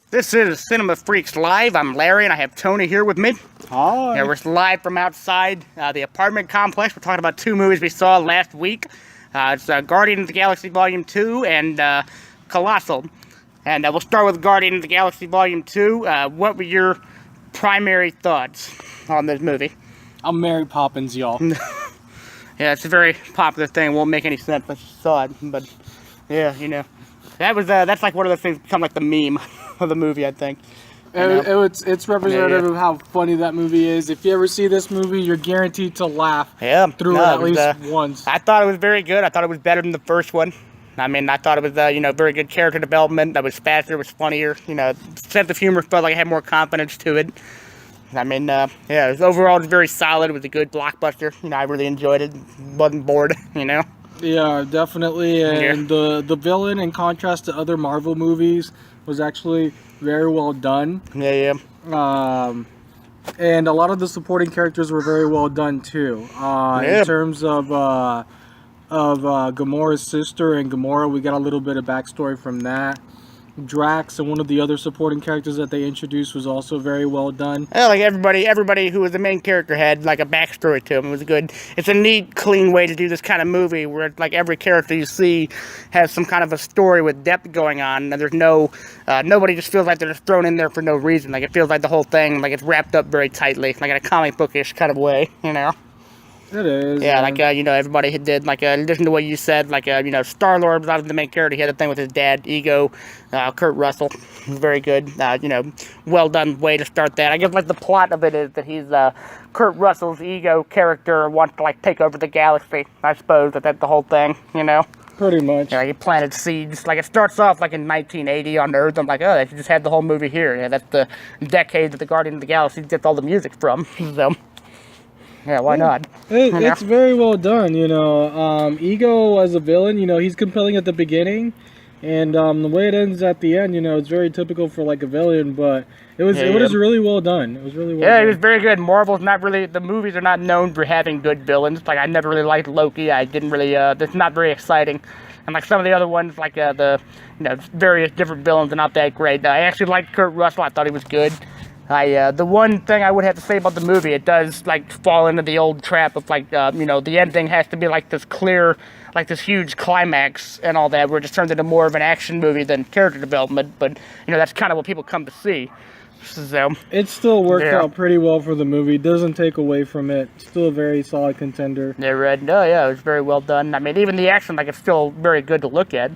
This is Cinema Freaks Live. I'm Larry, and I have Tony here with me. Hi. Yeah, we're live from outside the apartment complex. We're talking about two movies we saw last week. It's Guardians of the Galaxy Volume 2 and Colossal. And we'll start with Guardians of the Galaxy Volume 2. What were your primary thoughts on this movie? I'm Mary Poppins, y'all. Yeah, it's a very popular thing. It won't make any sense unless you saw it. But, yeah, you know. That's like one of those things become like the meme of the movie, I think. It's representative of how funny that movie is. If you ever see this movie, you're guaranteed to laugh through at least once. I thought it was very good. I thought it was better than the first one. I mean, I thought it was, very good character development. That was faster, it was funnier. Sense of humor felt like it had more confidence to it. I mean, overall it was very solid. It was a good blockbuster. I really enjoyed it. Wasn't bored, Yeah, definitely. And the villain, in contrast to other Marvel movies, was actually very well done. Yeah. And a lot of the supporting characters were very well done too. In terms of Gamora's sister and Gamora, we got a little bit of backstory from that. Drax and one of the other supporting characters that they introduced was also very well done. Yeah, like everybody who was the main character had like a backstory to him. It was good. It's a neat, clean way to do this kind of movie where like every character you see has some kind of a story with depth going on, and there's nobody just feels like they're just thrown in there for no reason. Like it feels like the whole thing like it's wrapped up very tightly, like in a comic bookish kind of way, It is. Yeah, like, everybody did, like, listen to what you said, like, Star-Lord was obviously the main character. He had a thing with his dad, Ego, Kurt Russell. Very good, well done way to start that. I guess, like, the plot of it is that he's, Kurt Russell's Ego character wants to, like, take over the galaxy, I suppose. That's the whole thing, Pretty much. Yeah, he planted seeds. Like, it starts off, like, in 1980 on Earth. I'm like, oh, they should just have the whole movie here. Yeah, that's the decade that the Guardian of the Galaxy gets all the music from, so... Yeah, why not? It's very well done, Ego as a villain, he's compelling at the beginning, and the way it ends at the end, it's very typical for like a villain, but it was really well done. It was really well done. It was very good. Marvel's not really, the movies are not known for having good villains. Like, I never really liked Loki. I didn't really, it's not very exciting. And like some of the other ones, like various different villains are not that great. I actually liked Kurt Russell. I thought he was good. The one thing I would have to say about the movie, it does, like, fall into the old trap of, like, the ending has to be, like, this clear, like, this huge climax and all that, where it just turns into more of an action movie than character development, but, that's kind of what people come to see. So, it still worked out pretty well for the movie. It doesn't take away from it. Still a very solid contender. Yeah, right. No, yeah, it was very well done. I mean, even the action, like, it's still very good to look at.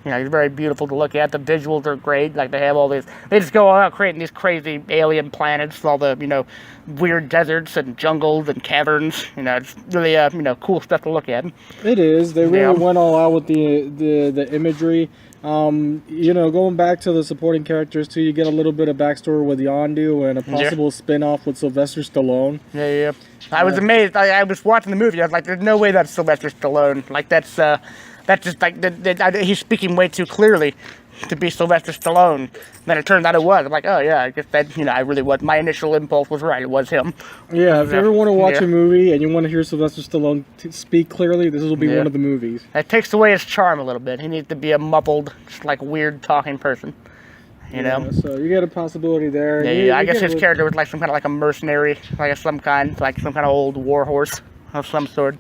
It's very beautiful to look at. The visuals are great. Like, they have all these... They just go all out creating these crazy alien planets, all the, weird deserts and jungles and caverns. It's really, cool stuff to look at. It is. They really went all out with the imagery. Going back to the supporting characters, too, you get a little bit of backstory with Yondu and a possible spin-off with Sylvester Stallone. Yeah. I was amazed. I was watching the movie. I was like, there's no way that's Sylvester Stallone. Like, that's just like, he's speaking way too clearly to be Sylvester Stallone. Then it turned out it was. I'm like, oh yeah, I guess that, I really was. My initial impulse was right. It was him. Yeah, if you ever want to watch a movie and you want to hear Sylvester Stallone speak clearly, this will be one of the movies. It takes away his charm a little bit. He needs to be a muffled, just like weird talking person. So you get a possibility there. Yeah, I guess his character was like some kind of like a mercenary, like some kind of old war horse of some sort.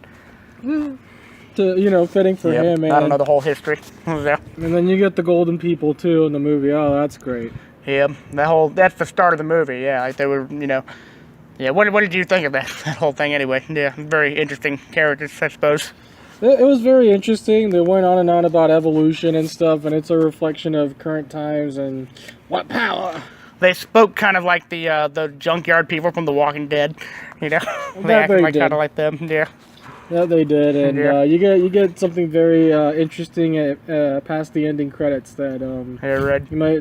Fitting for him. I don't know the whole history. And then you get the golden people too in the movie. Oh, that's great. Yeah, that's the start of the movie. Yeah, like they were, Yeah, what did you think of that whole thing anyway? Yeah, very interesting characters, I suppose. It was very interesting. They went on and on about evolution and stuff, and it's a reflection of current times and what power. They spoke kind of like the junkyard people from The Walking Dead. They acted like kind of like them. Yeah. Yeah, they did, and you get something very interesting past the ending credits that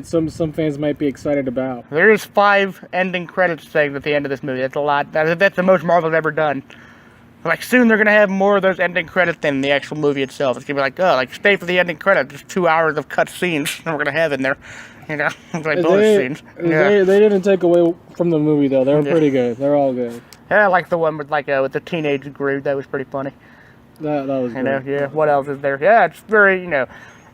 some fans might be excited about. There is 5 ending credits things at the end of this movie. That's a lot. That's the most Marvel's ever done. Like soon they're gonna have more of those ending credits than the actual movie itself. It's gonna be like, stay for the ending credits. Just 2 hours of cut scenes that we're gonna have in there. It's like bonus scenes. They didn't take away from the movie though. They were pretty good. They're all good. Yeah, I like the one with with the teenage Groot. That was pretty funny. That was good. Yeah. What else is there? Yeah, it's very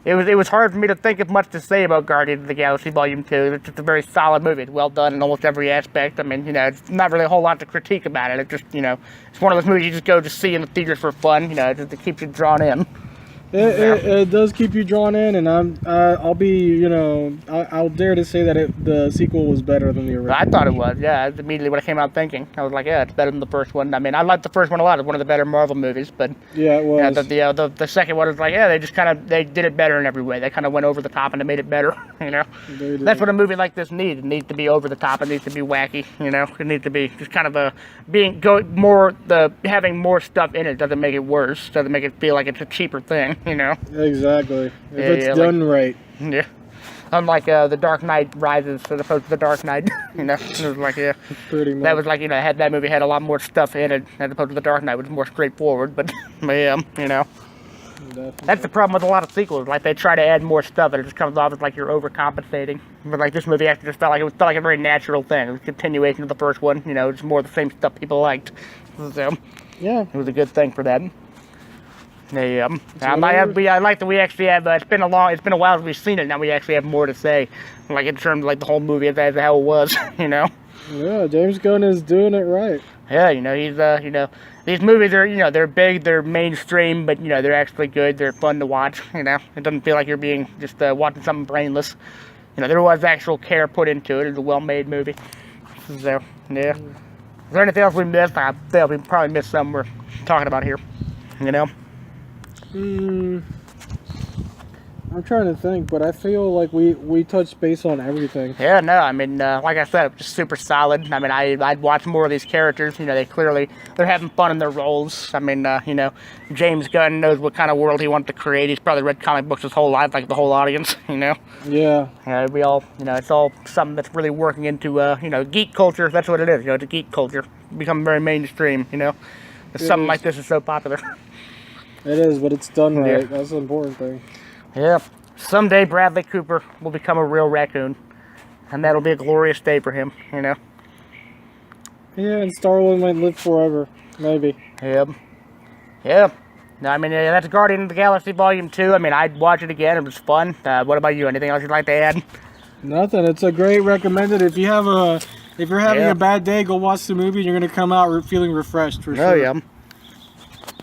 it was hard for me to think of much to say about Guardians of the Galaxy Volume 2. It's just a very solid movie. It's well done in almost every aspect. I mean, it's not really a whole lot to critique about it. It just, it's one of those movies you just go to see in the theaters for fun. Just to keep you drawn in. It does keep you drawn in, and I'll be, I'll dare to say that the sequel was better than the original. I thought it was, yeah. That's immediately what I came out thinking. I was like, yeah, it's better than the first one. I mean, I liked the first one a lot. It's one of the better Marvel movies, but yeah, it was. The second one was like, yeah, they did it better in every way. They kind of went over the top and they made it better. That's what a movie like this needs. It needs to be over the top. It needs to be wacky. It needs to be just kind of having more stuff in it doesn't make it worse. Doesn't make it feel like it's a cheaper thing. Exactly. If it's done right. Yeah. Unlike The Dark Knight Rises as opposed to The Dark Knight. It was like, yeah. Pretty much. That was like, that movie had a lot more stuff in it as opposed to The Dark Knight, which was more straightforward. But, yeah, Definitely. That's the problem with a lot of sequels. Like, they try to add more stuff and it just comes off as like you're overcompensating. But, like, this movie actually just felt like a very natural thing. It was a continuation of the first one. It's more the same stuff people liked. So, yeah. It was a good thing for that. Yeah, I like that we actually have. It's been a while since we've seen it. Now we actually have more to say, like in terms of like the whole movie as how it was. Yeah, James Gunn is doing it right. Yeah, he's these movies are they're big, they're mainstream, but they're actually good. They're fun to watch. It doesn't feel like you're being just watching something brainless. There was actual care put into it. It's a well-made movie. So yeah. Is there anything else we missed? I feel we probably missed something we're talking about here. I'm trying to think, but I feel like we touched base on everything. Yeah, no, I mean, like I said, just super solid. I mean, I'd watch more of these characters. They're having fun in their roles. I mean, James Gunn knows what kind of world he wants to create. He's probably read comic books his whole life, like the whole audience, Yeah. We all, it's all something that's really working into, geek culture. That's what it is, it's a geek culture. Become very mainstream, Something like this is so popular. It is, but it's done right. Yeah. That's the important thing. Yeah. Someday Bradley Cooper will become a real raccoon. And that'll be a glorious day for him, Yeah, and Star-Lord might live forever. Maybe. Yep. Yeah. No, I mean, that's Guardians of the Galaxy Volume 2. I mean, I'd watch it again. It was fun. What about you? Anything else you'd like to add? Nothing. It's a great recommended. If you're having a bad day, go watch the movie and you're going to come out feeling refreshed for sure. Oh, yeah.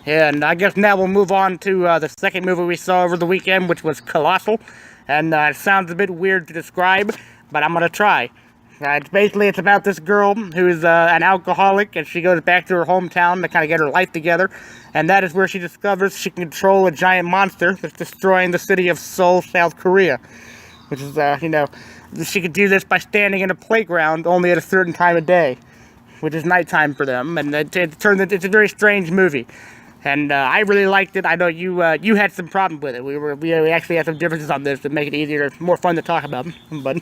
Yeah, and I guess now we'll move on to the second movie we saw over the weekend, which was Colossal. And it sounds a bit weird to describe, but I'm going to try. It's about this girl who's an alcoholic, and she goes back to her hometown to kind of get her life together. And that is where she discovers she can control a giant monster that's destroying the city of Seoul, South Korea. Which is, she could do this by standing in a playground only at a certain time of day, which is nighttime for them. And it's a very strange movie. And I really liked it. I know you had some problems with it. We actually had some differences on this to make it easier, more fun to talk about. But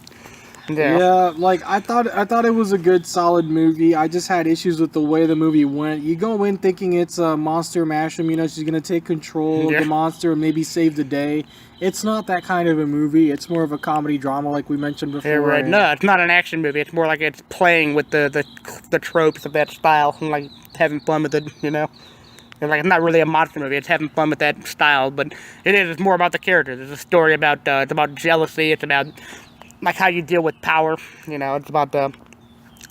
yeah, like I thought it was a good, solid movie. I just had issues with the way the movie went. You go in thinking it's a monster mashup. She's gonna take control of the monster and maybe save the day. It's not that kind of a movie. It's more of a comedy drama, like we mentioned before. Yeah, right. No, it's not an action movie. It's more like it's playing with the tropes of that style and like having fun with it. It's not really a monster movie. It's having fun with that style, but it is. It's more about the characters. It's a story about it's about jealousy. It's about like how you deal with power. It's about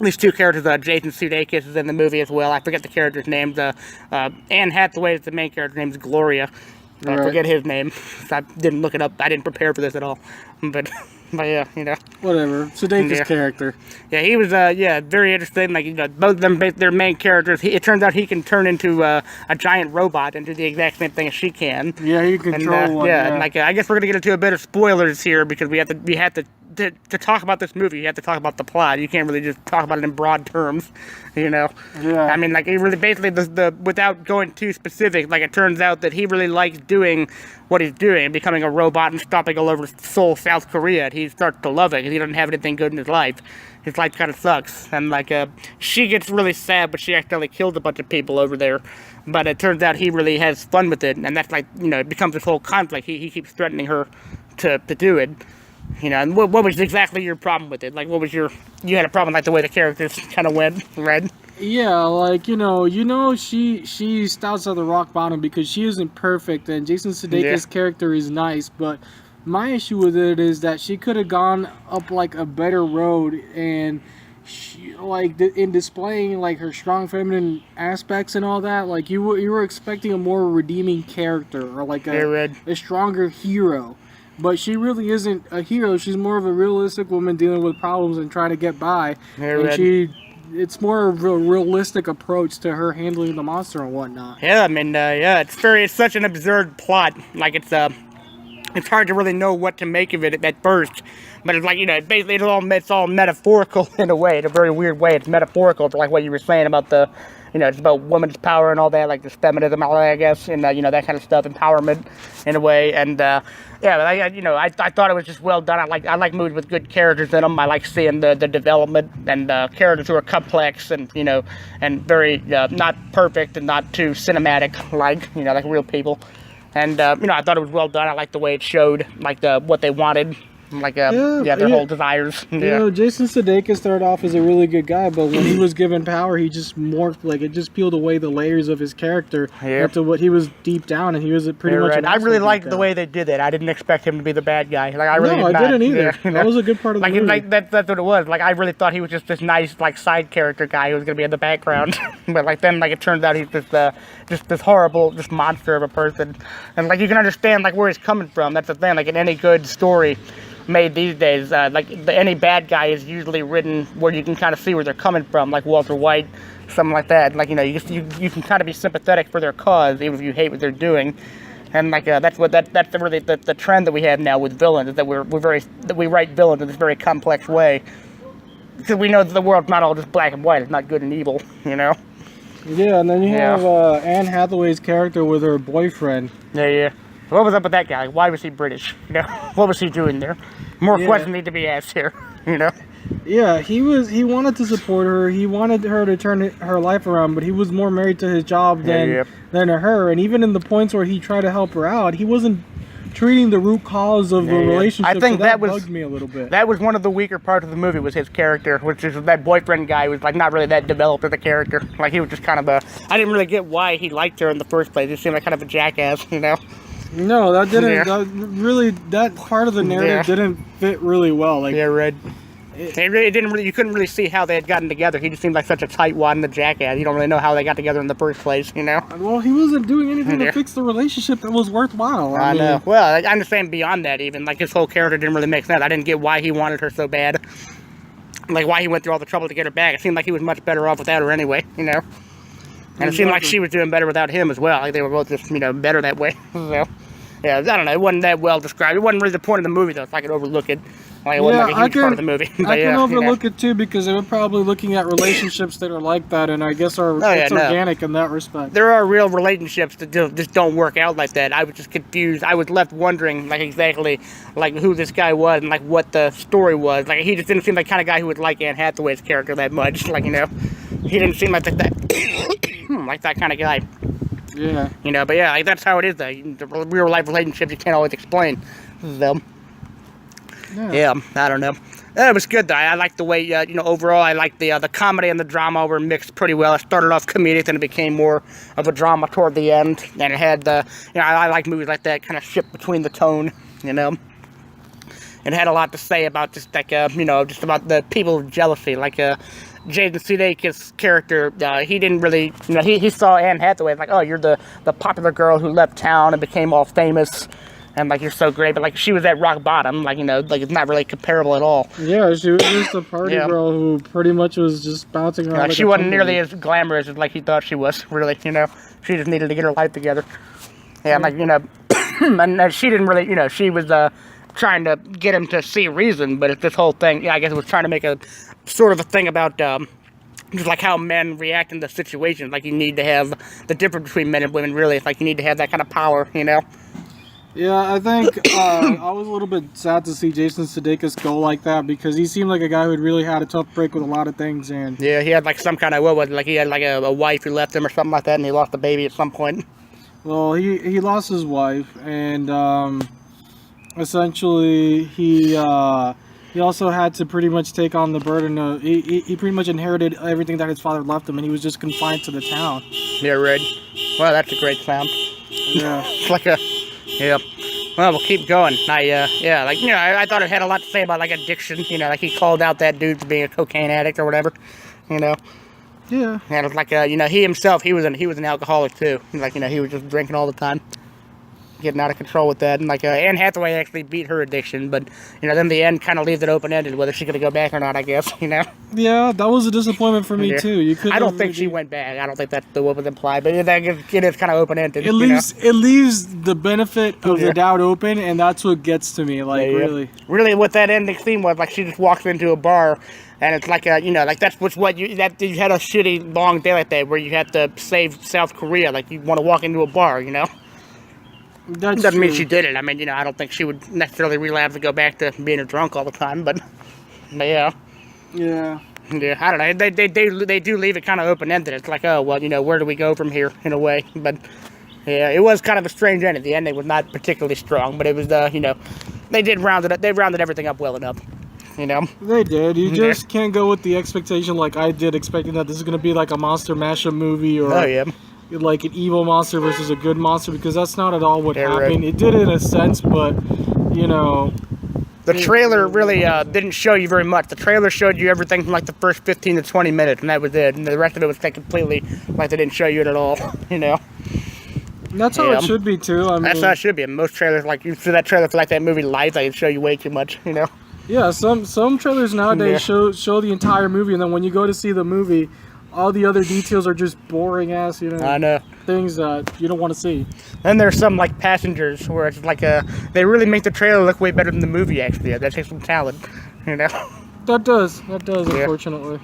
these two characters. Jason Sudeikis is in the movie as well. I forget the character's names. Anne Hathaway is the main character. Her name's Gloria. I forget his name. I didn't look it up. I didn't prepare for this at all. But yeah, Whatever. Sudeikis' character. Yeah, he was, very interesting. Like, both of them, their main characters. It turns out he can turn into a giant robot and do the exact same thing as she can. Yeah, he can control one. Yeah, and I guess we're gonna get into a bit of spoilers here because we have to talk about this movie. You have to talk about the plot. You can't really just talk about it in broad terms. Yeah. I mean, like, it really basically without going too specific, like, it turns out that he really likes doing what he's doing, becoming a robot and stopping all over Seoul, South Korea. He starts to love it because he doesn't have anything good in his life. His life kind of sucks. And, like, she gets really sad, but she accidentally killed a bunch of people over there. But it turns out he really has fun with it, and that's, like, it becomes this whole conflict. He keeps threatening her to do it. And what was exactly your problem with it? Like, what was you had a problem, like, the way the characters kind of went, right? Yeah, like she starts at the rock bottom because she isn't perfect, and Jason Yeah. Sudeikis' character is nice, but my issue with it is that she could have gone up like a better road, and she, like in displaying like her strong feminine aspects and all that, like you were expecting a more redeeming character or like Yeah, Red. a stronger hero. But she really isn't a hero. She's more of a realistic woman dealing with problems and trying to get by. Yeah, And Red. it's more of a realistic approach to her handling the monster and whatnot. Yeah, I mean, yeah, it's such an absurd plot. Like, it's hard to really know what to make of it at first. But it's like, basically it's all metaphorical in a way, in a very weird way. It's metaphorical, like what you were saying about it's about women's power and all that, like this feminism, all that, I guess, and, that kind of stuff, empowerment in a way. And, yeah, but I thought it was just well done. I like movies with good characters in them. I like seeing the development and characters who are complex and, and very, not perfect and not too cinematic, like real people. And, I thought it was well done. I liked the way it showed, like, what they wanted. Like, their whole desires. Yeah. Jason Sudeikis started off as a really good guy, but when he was given power, he just morphed, like, it just peeled away the layers of his character into what he was deep down, and he was pretty much... I really liked the way they did it. I didn't expect him to be the bad guy. Like, I really I didn't either. Yeah, That was a good part of the movie. Like, that's what it was. Like, I really thought he was just this nice, like, side character guy who was going to be in the background. But, like, then, like, it turns out he's just this horrible, just monster of a person. And, like, you can understand, like, where he's coming from. That's the thing. Like, in any good story made these days, any bad guy is usually written where you can kind of see where they're coming from, like Walter White, something like that. Like, you can kind of be sympathetic for their cause, even if you hate what they're doing. And like that's really the trend that we have now with villains, is that we write villains in this very complex way, because we know that the world's not all just black and white. It's not good and evil, Yeah, and then you have Anne Hathaway's character with her boyfriend. Yeah. What was up with that guy? Like, why was he British? What was he doing there? More questions need to be asked here. Yeah, he wanted to support her. He wanted her to turn her life around, but he was more married to his job than to her. And even in the points where he tried to help her out, he wasn't treating the root cause of the relationship. I think that bugged me a little bit. That was one of the weaker parts of the movie, was his character, which is that boyfriend guy was like not really that developed as a character. Like, he was just kind of I didn't really get why he liked her in the first place. He seemed like kind of a jackass, No, that didn't. That part of the narrative didn't fit really well. Like, Red. It didn't really. You couldn't really see how they had gotten together. He just seemed like such a tightwad and a jackass. You don't really know how they got together in the first place. Well, he wasn't doing anything to fix the relationship that was worthwhile. I know. Well, I understand beyond that. Even like his whole character didn't really make sense. I didn't get why he wanted her so bad. Like, why he went through all the trouble to get her back. It seemed like he was much better off without her anyway. And it seemed like she was doing better without him as well. Like, they were both just better that way. So. Yeah, I don't know. It wasn't that well described. It wasn't really the point of the movie, though, so I could overlook it. Like, it wasn't like a huge part of the movie. I can overlook it, too, because they were probably looking at relationships that are like that, and I guess it's organic in that respect. There are real relationships that just don't work out like that. I was just confused. I was left wondering, like, exactly, like, who this guy was and, like, what the story was. Like, he just didn't seem like the kind of guy who would like Anne Hathaway's character that much. Like, he didn't seem like that, like that kind of guy. Yeah. But yeah, like, that's how it is, though. The real life relationships you can't always explain them. Yeah, I don't know. It was good, though. I liked the way, overall, I liked the comedy and the drama were mixed pretty well. It started off comedic, then it became more of a drama toward the end. And it had, I like movies like that, kind of shift between the tone, It had a lot to say about just, like, just about the people of jealousy, like, Jason Sudeikis' character, he didn't really, he saw Anne Hathaway like, oh, you're the popular girl who left town and became all famous, and like, you're so great, but like, she was at rock bottom, like, like, it's not really comparable at all. Yeah, she was just a party girl who pretty much was just bouncing around. Like, she wasn't nearly as glamorous as like he thought she was, really, she just needed to get her life together. Yeah, like, and she didn't really, she was trying to get him to see reason, but it's this whole thing, I guess it was trying to make a sort of a thing about just like how men react in the situation. Like, you need to have the difference between men and women, really. It's like you need to have that kind of power, Yeah, I think I was a little bit sad to see Jason Sudeikis go like that, because he seemed like a guy who had really had a tough break with a lot of things. And yeah, he had like some kind of, what was it? Like, he had like a wife who left him or something like that, and he lost a baby at some point. Well, he lost his wife, and essentially he he also had to pretty much take on the burden of, he pretty much inherited everything that his father left him, and he was just confined to the town. Yeah, right. Well, that's a great sound. Yeah. It's like a, yeah. Well, we'll keep going. Yeah, like, you know, I thought it had a lot to say about, like, addiction. You know, like, he called out that dude for being a cocaine addict or whatever, you know. Yeah. And it's like, you know, he himself, he was an alcoholic, too. Like, you know, he was just drinking all the time. Getting out of control with that. And, like, Anne Hathaway actually beat her addiction, but, you know, then the end kind of leaves it open-ended, whether she's going to go back or not, I guess, you know. Yeah, that was a disappointment for me, too. You could. I don't think she went back. I don't think that's what was implied, but it is kind of open-ended. It leaves the benefit of the doubt open, and that's what gets to me, like, really. Really, what that ending scene was, like, she just walks into a bar, and it's like, you know, like, that's what you had a shitty long day like that, where you had to save South Korea, like, you want to walk into a bar, you know? That doesn't mean she did it. I mean, you know, I don't think she would necessarily relapse and go back to being a drunk all the time, but yeah. Yeah. Yeah, I don't know. They do leave it kind of open-ended. It's like, oh, well, you know, where do we go from here, in a way? But, yeah, it was kind of a strange ending. The ending was not particularly strong, but it was, you know, they did round it up. They rounded everything up well enough, you know? They did. You just can't go with the expectation like I did, expecting that this is going to be like a monster mashup movie or... Oh, yeah. Like an evil monster versus a good monster, because that's not at all what happened. Right. It did in a sense, but, you know... The trailer really didn't show you very much. The trailer showed you everything from like the first 15 to 20 minutes, and that was it. And the rest of it was like completely like they didn't show you it at all, you know? That's how it should be, too. I mean, that's how it should be. Most trailers, like, you see that trailer for like that movie Life, they show you way too much, you know? Yeah, some trailers nowadays show the entire movie, and then when you go to see the movie, all the other details are just boring ass, you know. I know. Things that you don't want to see. Then there's some like Passengers where it's like they really make the trailer look way better than the movie actually. That takes some talent, you know. That does, unfortunately.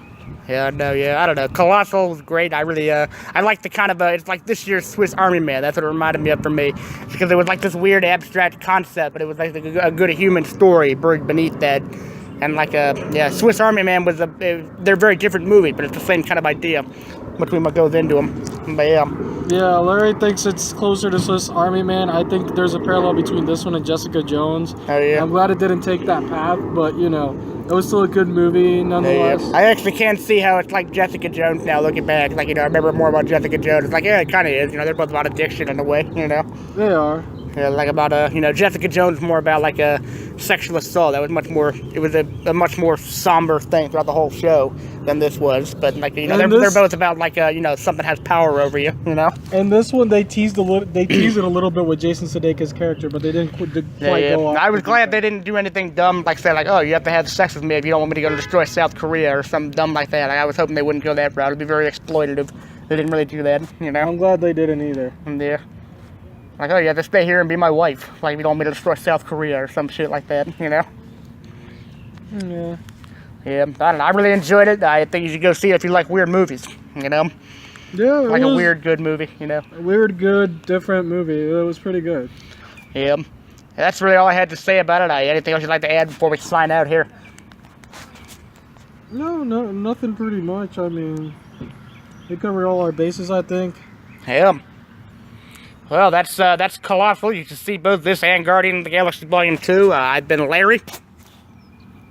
Yeah, no, yeah, I don't know. Colossal was great. I really, I like the kind of, it's like this year's Swiss Army Man. That's what it reminded me of for me. Because it was like this weird abstract concept, but it was like a good human story buried beneath that. And like, yeah, Swiss Army Man was they're very different movies, but it's the same kind of idea between what goes into them. But yeah. Yeah, Larry thinks it's closer to Swiss Army Man. I think there's a parallel between this one and Jessica Jones. Oh, yeah. I'm glad it didn't take that path, but, you know, it was still a good movie nonetheless. Yeah. I actually can't see how it's like Jessica Jones now, looking back. Like, you know, I remember more about Jessica Jones. It's like, yeah, it kind of is. You know, they're both about addiction in a way, you know. They are. Yeah, like about you know, Jessica Jones more about like a sexual assault. That was much more. It was a much more somber thing throughout the whole show than this was. But like, you know, they're both about like you know, something has power over you. You know. And this one they teased it a little bit with Jason Sudeikis' character, but they didn't quite go off. I was glad they didn't do anything dumb, like say like, oh, you have to have sex with me if you don't want me to go to destroy South Korea or something dumb like that. Like, I was hoping they wouldn't go that route. It'd be very exploitative. They didn't really do that. You know. I'm glad they didn't either. Yeah. Like, oh, you have to stay here and be my wife. Like, you don't want me to destroy South Korea or some shit like that, you know? Yeah. Yeah, I don't know. I really enjoyed it. I think you should go see it if you like weird movies, you know? Yeah, like a weird, good movie, you know? A weird, good, different movie. It was pretty good. Yeah. That's really all I had to say about it. Anything else you'd like to add before we sign out here? No, nothing pretty much. I mean, we covered all our bases, I think. Yeah. Well, that's Colossal. You can see both this and Guardian of the Galaxy Volume 2. I've been Larry.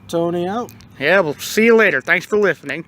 Tony out. Yeah, we'll see you later. Thanks for listening.